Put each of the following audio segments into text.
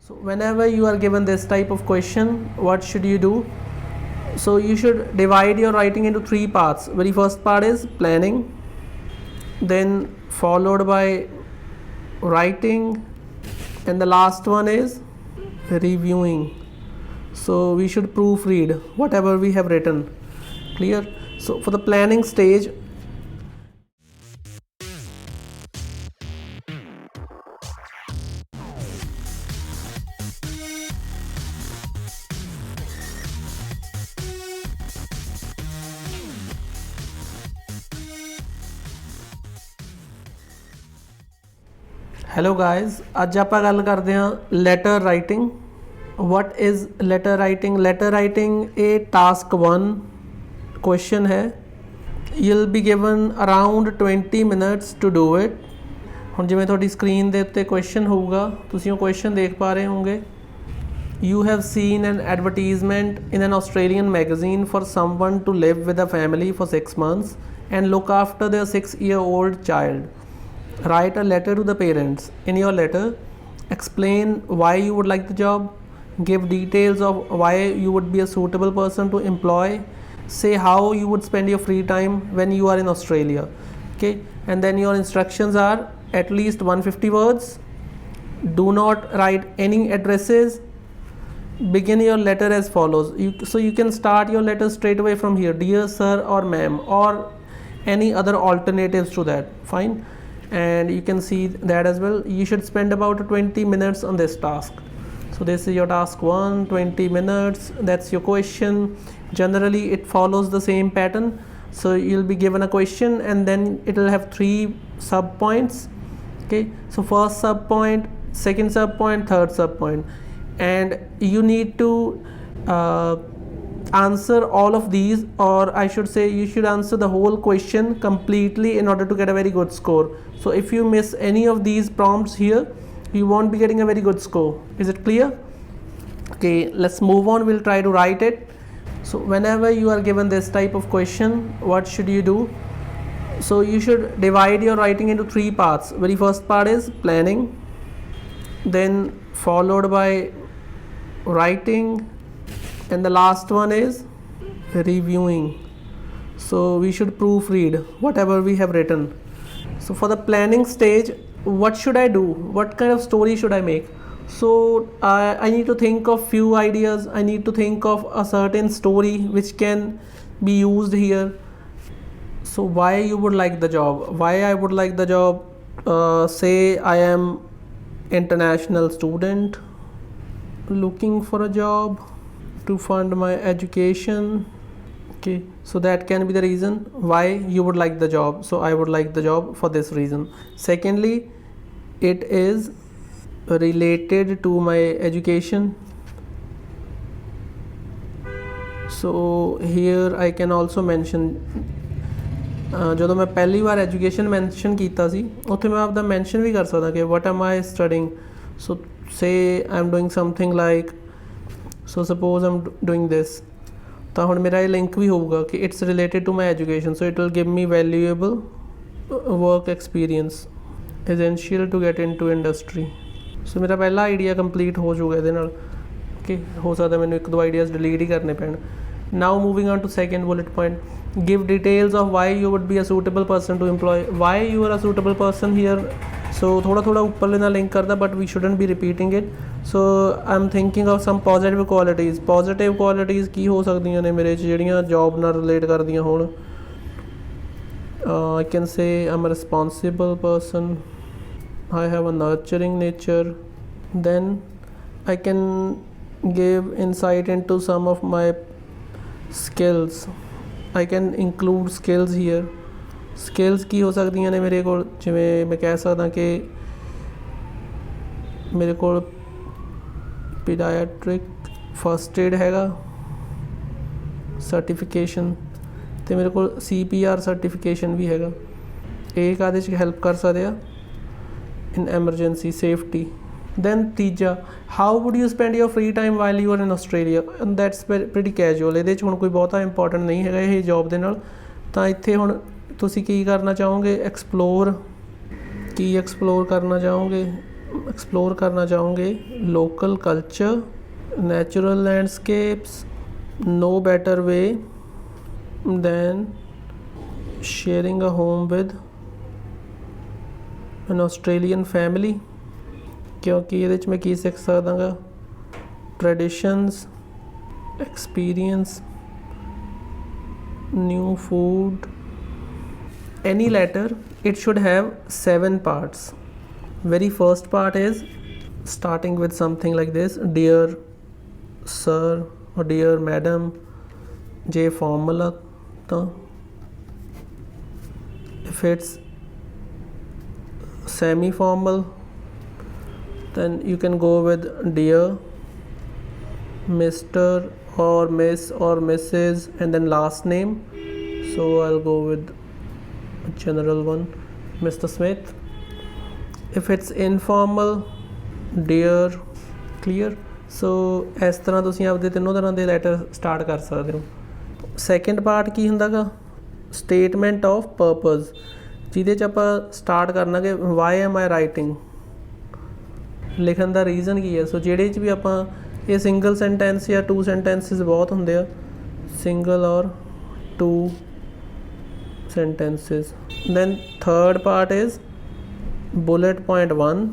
So whenever you are given this type of question, what should you do? So you should divide your writing into three parts. Very first part is planning, then followed by writing, and the last one is reviewing. So we should proofread whatever we have written. Clear? So for the planning stage, hello guys, ਅੱਜ ਆਪਾਂ ਗੱਲ ਕਰਦੇ ਹਾਂ letter writing. What is letter writing? Letter writing ਇਹ task 1 question है। you'll be given around 20 minutes to do it। ਹੁਣ ਜਿਵੇਂ ਤੁਹਾਡੀ ਸਕਰੀਨ ਦੇ ਉੱਤੇ ਕੁਐਸਚਨ ਹੋਊਗਾ, ਤੁਸੀਂ ਉਹ ਕੁਐਸਚਨ ਦੇਖ ਪਾ ਰਹੇ ਹੋਵੋਗੇ। You have seen an advertisement in an Australian magazine for someone to live with a family for 6 months and look after their 6-year-old child. Write a letter to the parents. In your letter, explain why you would like the job, give details of why you would be a suitable person to employ, say how you would spend your free time when you are in Australia. Okay, and then your instructions are at least 150 words. Do not write any addresses. Begin your letter as follows. So you can start your letter straight away from here, dear sir or ma'am, or any other alternatives to that. Fine. And you can see that as well. You should spend about 20 minutes on this task. So this is your task 1, 20 minutes. That's your question. Generally it follows the same pattern. So you'll be given a question and then it will have 3 sub points. Okay, so first sub point, second sub point, third sub point, and you need to answer all of these, or I should say you should answer the whole question completely in order to get a very good score. So if you miss any of these prompts here, you won't be getting a very good score. Is it clear? Okay, let's move on. We'll try to write it. So whenever you are given this type of question, what should you do? So you should divide your writing into 3 parts. Very first part is planning, then followed by writing, and the last one is reviewing. So we should proofread whatever we have written. So for the planning stage, what should I do? What kind of story should I make? So I need to think of few ideas. I need to think of a certain story which can be used here. So why you would like the job? Why I would like the job? Say I am international student looking for a job to fund my education. Okay, so that can be the reason why you would like the job. So I would like the job for this reason. Secondly, it is related to my education. So here I can also mention ਜਦੋਂ ਮੈਂ ਪਹਿਲੀ ਵਾਰ education mention ਕੀਤਾ ਸੀ, ਉੱਥੇ ਮੈਂ ਆਪਦਾ mention ਵੀ ਕਰ ਸਕਦਾ ਕਿ what am I studying. So say I'm doing something like, so suppose I'm doing this, ਤਾਂ ਹੁਣ ਮੇਰਾ ਇਹ ਲਿੰਕ ਵੀ ਹੋਊਗਾ ਕਿ it's related to my education. So it will give me valuable work experience essential to get into industry. So ਮੇਰਾ ਪਹਿਲਾ idea complete ਹੋ ਜਾਊਗਾ ਇਹਦੇ ਨਾਲ। ਕਿ ਹੋ ਸਕਦਾ ਮੈਨੂੰ 1-2 ਆਈਡੀਆਜ਼ ਡਿਲੀਟ ਹੀ ਕਰਨੇ ਪੈਣ। Now moving on to second bullet point, give details of why you would be a suitable person to employ. Why you are a suitable person here? So थोड़ा ऊपरले ਨਾਲ ਲਿੰਕ ਕਰਦਾ, but we shouldn't be repeating it. So I'm thinking of some positive qualities. Positive qualities ਕੀ ਹੋ ਸਕਦੀਆਂ ਨੇ ਮੇਰੇ 'ਚ ਜਿਹੜੀਆਂ job ਨਾਲ ਰਿਲੇਟ ਕਰਦੀਆਂ ਹੋਣ? I can say I'm a responsible person. I have a nurturing nature. Then I can give insight into some of my skills. I can include skills here. Skills ਕੀ ਹੋ ਸਕਦੀਆਂ ਨੇ ਮੇਰੇ ਕੋਲ? ਜਿਵੇਂ ਮੈਂ ਕਹਿ ਸਕਦਾ ਕਿ ਮੇਰੇ ਕੋਲ ਪੀਡੀਆਟ੍ਰਿਕ ਫਸਟ ਏਡ ਹੈਗਾ ਸਰਟੀਫਿਕੇਸ਼ਨ, ਅਤੇ ਮੇਰੇ ਕੋਲ CPR ਸਰਟੀਫਿਕੇਸ਼ਨ ਵੀ ਹੈਗਾ। ਇਹ ਕਾਹਦੇ 'ਚ ਹੈਲਪ ਕਰ ਸਕਦੇ ਆ? In emergency safety. ਦੈਨ ਤੀਜਾ, how would you spend your free time while you are in Australia? That's pretty casual. ਇਹਦੇ 'ਚ ਹੁਣ ਕੋਈ ਬਹੁਤਾ ਇੰਪੋਰਟੈਂਟ ਨਹੀਂ ਹੈਗਾ ਇਹ ਜੋਬ ਦੇ ਨਾਲ। ਤਾਂ ਇੱਥੇ ਹੁਣ ਤੁਸੀਂ ਕੀ ਕਰਨਾ ਚਾਹੋਗੇ? ਐਕਸਪਲੋਰ। ਕੀ ਐਕਸਪਲੋਰ ਕਰਨਾ ਚਾਹੋਗੇ? एक्सप्लोर करना चाहूँगे local culture, natural landscapes, no better way than sharing a home with an Australian family, क्योंकि ये मैं की सीख सकदा गा traditions, experience, new food. Any letter, it should have 7 parts. Very first part is starting with something like this: dear sir or dear madam. J formal था. If it's semi formal, then you can go with dear, Mr or Miss or Mrs and then last name. So I'll go with general one, Mr. Smith. If it's informal, dear, clear. So ਇਸ ਤਰ੍ਹਾਂ ਤੁਸੀਂ ਆਪਦੇ ਤਿੰਨੋਂ ਤਰ੍ਹਾਂ ਦੇ letter start ਕਰ ਸਕਦੇ ਹੋ। ਸੈਕੰਡ ਪਾਰਟ ਕੀ ਹੁੰਦਾ ਗਾ? ਸਟੇਟਮੈਂਟ ਆਫ ਪਰਪਸ, ਜਿਹਦੇ 'ਚ ਆਪਾਂ ਸਟਾਰਟ ਕਰਨਾ ਕਿ ਵਾਈ ਐਮ ਆਈ ਰਾਈਟਿੰਗ, ਲਿਖਣ ਦਾ ਰੀਜ਼ਨ ਕੀ ਹੈ। ਸੋ ਜਿਹੜੇ 'ਚ ਵੀ ਆਪਾਂ ਇਹ ਸਿੰਗਲ ਸੈਂਟੈਂਸ ਜਾਂ 2 ਸੈਂਟੈਂਸਿਸ ਬਹੁਤ ਹੁੰਦੇ ਆ, ਸਿੰਗਲ ਔਰ 2 sentences. Then third part is bullet point 1,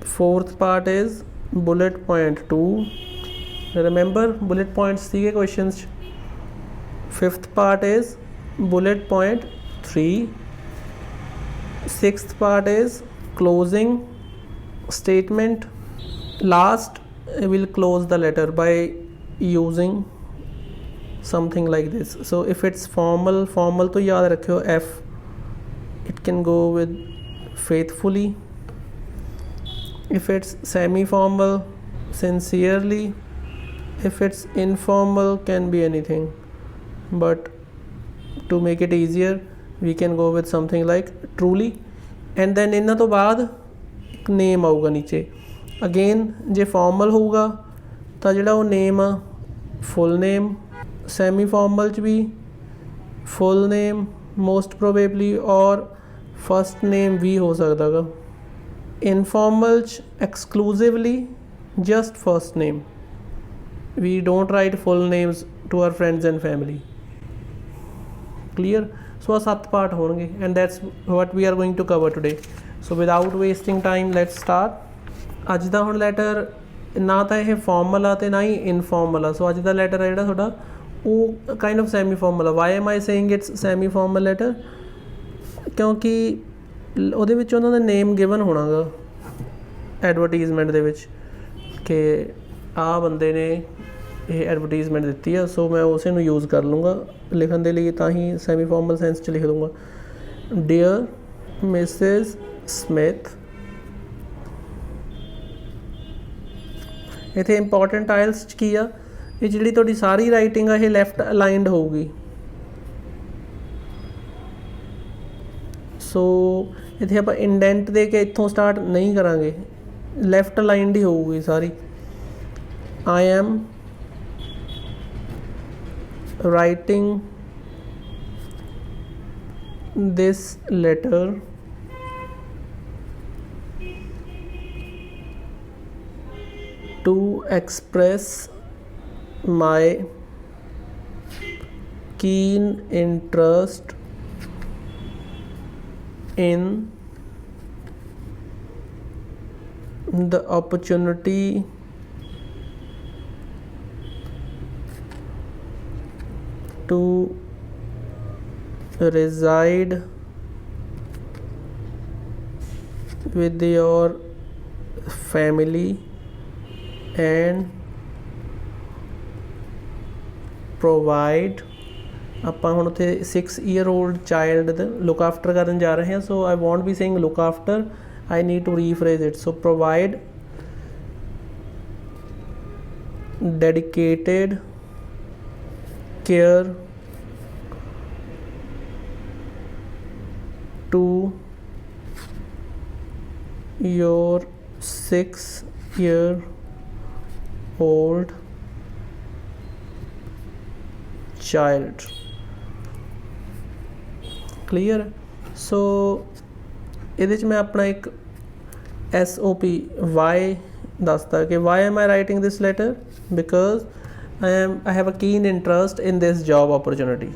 fourth part is bullet point 2, remember bullet points थी questions. Fifth part is bullet point 3, sixth part is closing statement. Last will close the letter by using something like this. So if it's formal तो याद रखियो F, it can go with faithfully. If it's semi formal, sincerely. If it's informal, can be anything, but to make it easier we can go with something like truly. And then इन्ना तो बाद एक name आऊगा नीचे. Again जे formal होगा तो जिहड़ा वो name आ full name, ਸੈਮੀ ਫਾਰਮਲ 'ਚ ਵੀ ਫੁੱਲ ਨੇਮ ਮੋਸਟ ਪ੍ਰੋਬੇਬਲੀ ਔਰ ਫਸਟ ਨੇਮ ਵੀ ਹੋ ਸਕਦਾ ਗਾ। ਇਨਫੋਰਮਲ 'ਚ exclusively just first name, we don't write full names to our friends and family. Clear? So ਆ 7 ਪਾਰਟ ਹੋਣਗੇ and that's what we are going to cover today. So without wasting time let's start. ਅੱਜ ਦਾ ਹੁਣ letter ਨਾ ਤਾਂ ਇਹ formal ਆ ਅਤੇ ਨਾ ਹੀ ਇਨਫੋਰਮਲ ਆ। ਸੋ ਅੱਜ ਦਾ ਲੈਟਰ ਆ ਜਿਹੜਾ ਤੁਹਾਡਾ ਉਹ ਕਾਈਂਡ ਆਫ ਸੈਮੀ ਫਾਰਮਲ ਆ। Why am I saying it's semi formal letter? ਕਿਉਂਕਿ ਉਹਦੇ ਵਿੱਚ ਉਹਨਾਂ ਦਾ ਨੇਮ ਗਿਵਨ ਹੋਣਾ ਗਾ ਐਡਵਰਟੀਜ਼ਮੈਂਟ ਦੇ ਵਿੱਚ ਕਿ ਆਹ ਬੰਦੇ ਨੇ ਇਹ ਐਡਵਰਟੀਜ਼ਮੈਂਟ ਦਿੱਤੀ ਆ, ਸੋ ਮੈਂ ਉਸੇ ਨੂੰ ਯੂਜ਼ ਕਰ ਲੂँਗਾ ਲਿਖਣ ਦੇ ਲਈ, ਤਾਂ ਹੀ ਸੈਮੀ ਫਾਰਮਲ ਸੈਂਸ 'ਚ ਲਿਖ ਦੂੰਗਾ। Dear Mrs Smith. ਇੱਥੇ ਇੰਪੋਰਟੈਂਟ ਆਇਲਸ 'ਚ ਕੀ ਆ, ਇਹ ਜਿਹੜੀ ਤੁਹਾਡੀ ਸਾਰੀ ਰਾਈਟਿੰਗ ਆ ਇਹ ਲੈਫਟ ਅਲਾਈਨਡ ਹੋਊਗੀ। ਸੋ ਇੱਥੇ ਆਪਾਂ ਇੰਡੈਂਟ ਦੇ ਕੇ ਇੱਥੋਂ ਸਟਾਰਟ ਨਹੀਂ ਕਰਾਂਗੇ, ਲੈਫਟ ਅਲਾਈਨਡ ਹੀ ਹੋਊਗੀ ਸਾਰੀ। I am writing this letter to express my keen interest in the opportunity to reside with your family and provide। ਆਪਾਂ ਹੁਣ ਉੱਥੇ 6 year old child look after ਕਰਨ ਜਾ ਰਹੇ ਹਾਂ। so I won't be saying look after, I need to rephrase it. so provide dedicated care to your 6-year-old child। clear? so ਇਹਦੇ 'ਚ ਮੈਂ ਆਪਣਾ ਇੱਕ SOP why ਦੱਸਦਾ ਕਿ why am I writing this letter, because I have a keen interest in this job opportunity.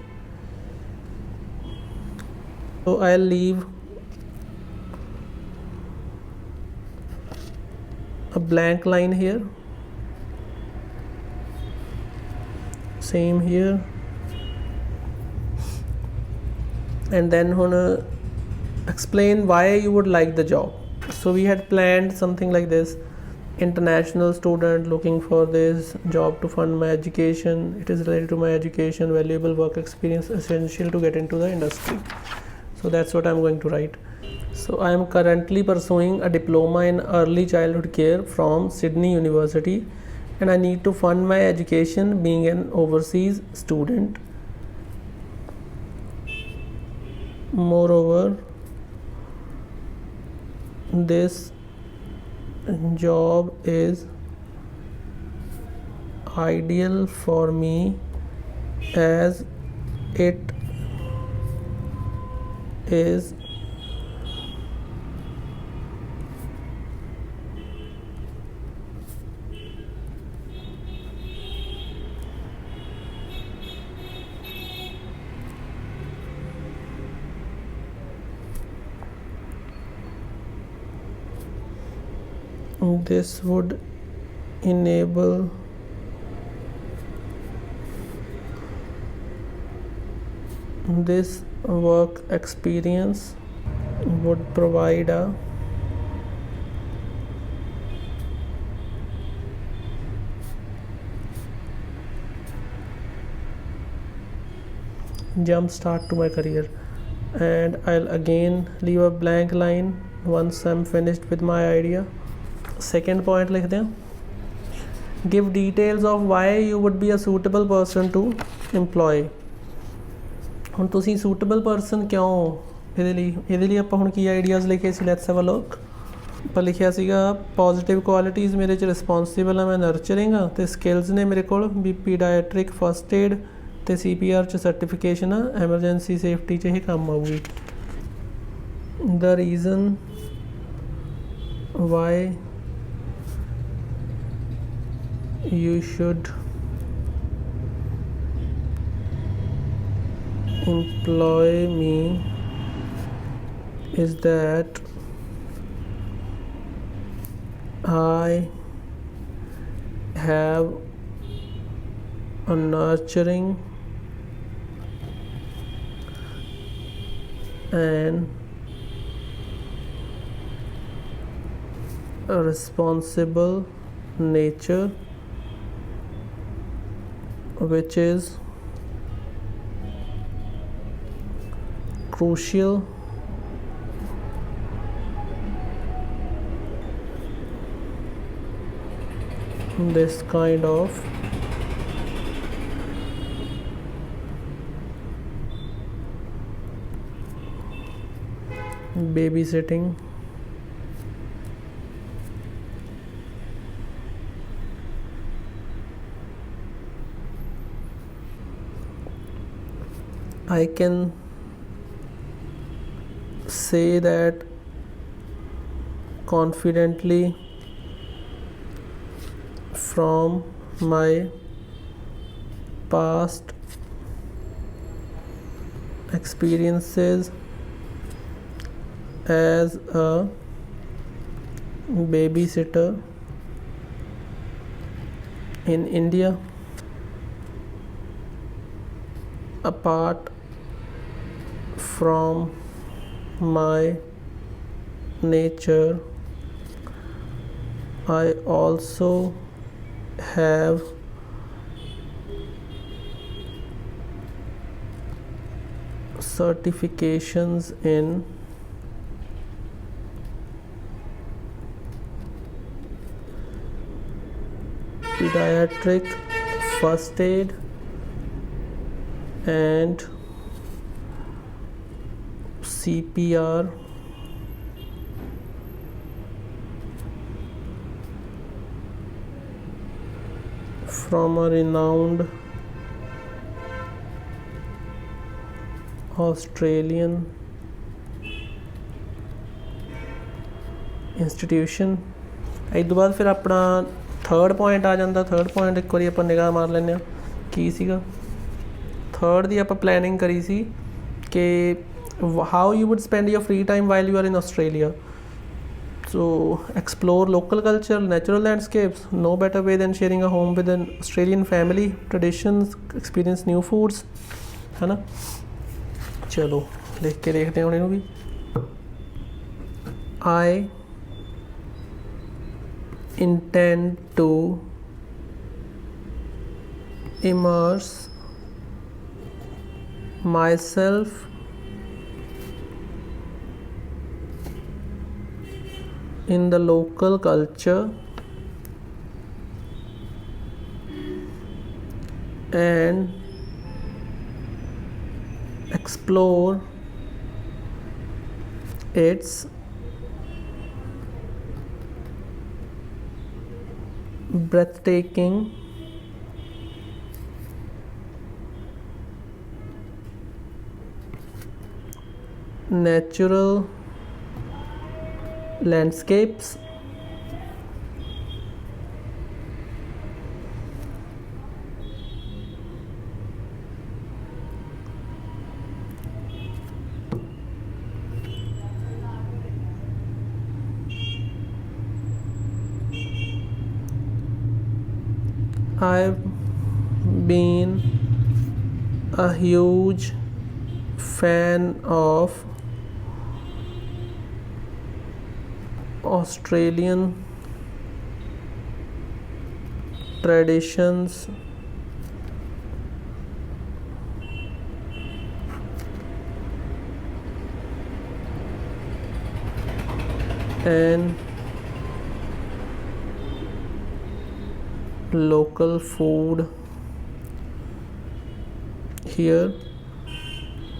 So I'll leave a blank line here, same here, and then explain why you would like the job. So we had planned something like this: international student looking for this job to fund my education, it is related to my education, valuable work experience essential to get into the industry. So that's what I'm going to write. So I am currently pursuing a diploma in early childhood care from Sydney University, and I need to fund my education being an overseas student. Moreover, this job is ideal for me as it is this would enable this work experience would provide a jump start to my career. And I'll again leave a blank line once I'm finished with my idea. Second point लिखते हैं, give details of why you would be a suitable person to employ. ਹੁਣ ਤੁਸੀਂ suitable person ਕਿਉਂ ਹੋ? ਇਹਦੇ ਲਈ ਆਪਾਂ ਹੁਣ ਕੀ ਆਈਡੀਆਜ਼ ਲਿਖੇ ਸੀ, ਲੈਟਸ ਹੈਵ ਅ ਲੁੱਕ। ਆਪਾਂ ਲਿਖਿਆ ਸੀਗਾ ਪੋਜ਼ੀਟਿਵ ਕੁਆਲਿਟੀਜ਼ ਮੇਰੇ 'ਚ ਰਿਸਪੌਂਸੀਬਲ ਆ, ਮੈਂ ਨਰਚਰਿੰਗ ਆ, ਅਤੇ ਸਕਿੱਲਸ ਨੇ ਮੇਰੇ ਕੋਲ ਵੀ ਪੀਡਾਇਟ੍ਰਿਕ ਫਸਟ ਏਡ ਅਤੇ CPR 'ਚ ਸਰਟੀਫਿਕੇਸ਼ਨ ਆ, ਐਮਰਜੈਂਸੀ ਸੇਫਟੀ 'ਚ ਇਹ ਕੰਮ ਆਊਗੀ। The reason why you should employ me is that I have a nurturing and a responsible nature, which is crucial in this kind of babysitting. I can say that confidently from my past experiences as a babysitter in India. Apart from my nature, I also have certifications in pediatric first aid and CPR from a renowned Australian institution. ਇਸ ਤੋਂ ਬਾਅਦ ਫਿਰ ਆਪਣਾ third point ਆ ਜਾਂਦਾ। Third point ਇੱਕ ਵਾਰੀ ਆਪਾਂ ਨਿਗਾਹ ਮਾਰ ਲੈਂਦੇ ਹਾਂ ਕੀ ਸੀਗਾ। ਥਰਡ ਦੀ ਆਪਾਂ ਪਲੈਨਿੰਗ ਕਰੀ ਸੀ ਕਿ how you would spend your free time while you are in Australia. So explore local culture, natural landscapes. No better way than sharing a home with an Australian family, traditions, experience new foods, है ना। चलो लिख के देखते हैं उन्हें भी। I intend to immerse myself in the local culture and explore its breathtaking natural landscapes, I've been a huge fan of Australian traditions and local food here.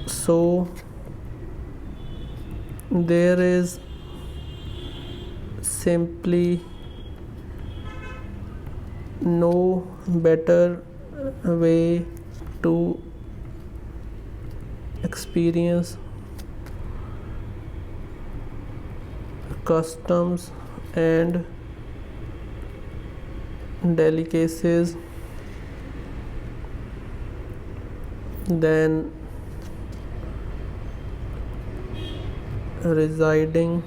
So there is simply no better way to experience customs and delicacies than residing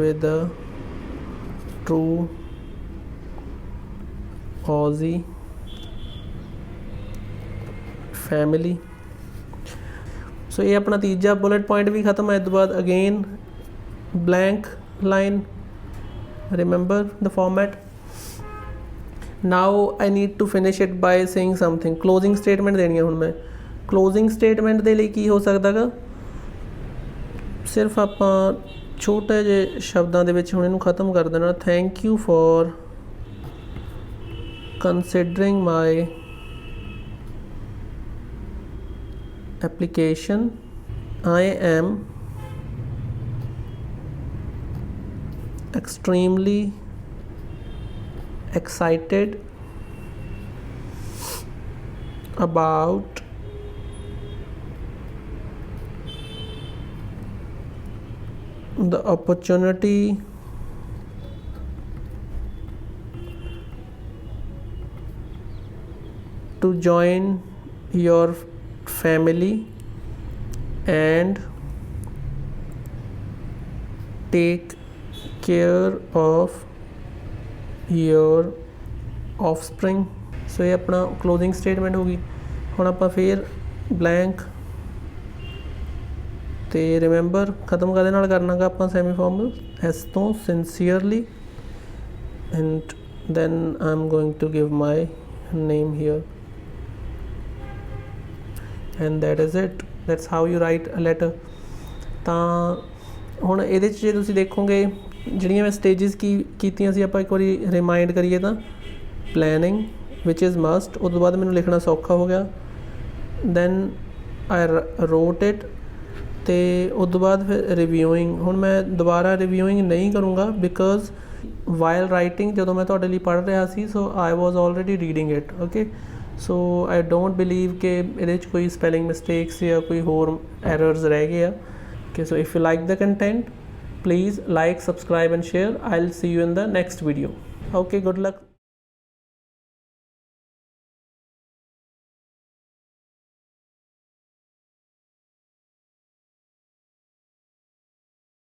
with a true Aussie family. सो ये अपना तीजा bullet point भी ख़त्म है। इस बाद again blank line, remember the format. Now I need to finish it by saying something. Closing statement देनी है हुण मैं। क्लोजिंग स्टेटमेंट दे लई की हो सकदा गा, सिर्फ आपां छोटे ਜਿਹੇ ਸ਼ਬਦਾਂ ਦੇ ਵਿੱਚ ਹੁਣ ਇਹਨੂੰ ख़त्म कर देना। Thank you for considering my application. I am extremely excited about the opportunity to join your family and take care of your offspring. सो ये अपना क्लोजिंग स्टेटमेंट होगी। हुण आपां फिर ब्लैंक ते रिमेंबर ख़त्म करदे नाल करना गा आपां सैमी फॉर्मल एस तो sincerely and then I am going to give my name here and that is it. That's how you write a letter. ਤਾਂ ਹੁਣ ਇਹਦੇ 'ਚ ਜੇ ਤੁਸੀਂ ਦੇਖੋਗੇ ਜਿਹੜੀਆਂ ਮੈਂ ਸਟੇਜਿਸ ਕੀਤੀਆਂ ਸੀ, ਆਪਾਂ ਇੱਕ ਵਾਰੀ ਰਿਮਾਈਂਡ ਕਰੀਏ ਤਾਂ ਪਲੈਨਿੰਗ ਵਿਚ ਇਜ਼ ਮਸਟ। ਉਸ ਤੋਂ ਬਾਅਦ ਮੈਨੂੰ ਲਿਖਣਾ ਸੌਖਾ ਹੋ ਗਿਆ। ਦੈਨ ਆਈ ਰੋਟ ਇਟ ਅਤੇ ਉਸ ਤੋਂ ਬਾਅਦ ਫਿਰ ਰਿਵਿਊਇੰਗ। ਹੁਣ ਮੈਂ ਦੁਬਾਰਾ ਰਿਵਿਊਇੰਗ ਨਹੀਂ ਕਰੂੰਗਾ ਬਿਕੋਜ਼ ਵਾਈਲ ਰਾਈਟਿੰਗ ਜਦੋਂ ਮੈਂ ਤੁਹਾਡੇ ਲਈ ਪੜ੍ਹ ਰਿਹਾ ਸੀ, so I was already reading it. Okay, so I don't believe ਕਿ ਇਹਦੇ 'ਚ ਕੋਈ ਸਪੈਲਿੰਗ ਮਿਸਟੇਕਸ ਜਾਂ ਕੋਈ ਹੋਰ ਐਰਰਸ ਰਹਿ ਗਏ ਆ। ਕਿ ਸੋ if you like the content Please like, subscribe and share. I'll see you in the next video. Okay, good luck.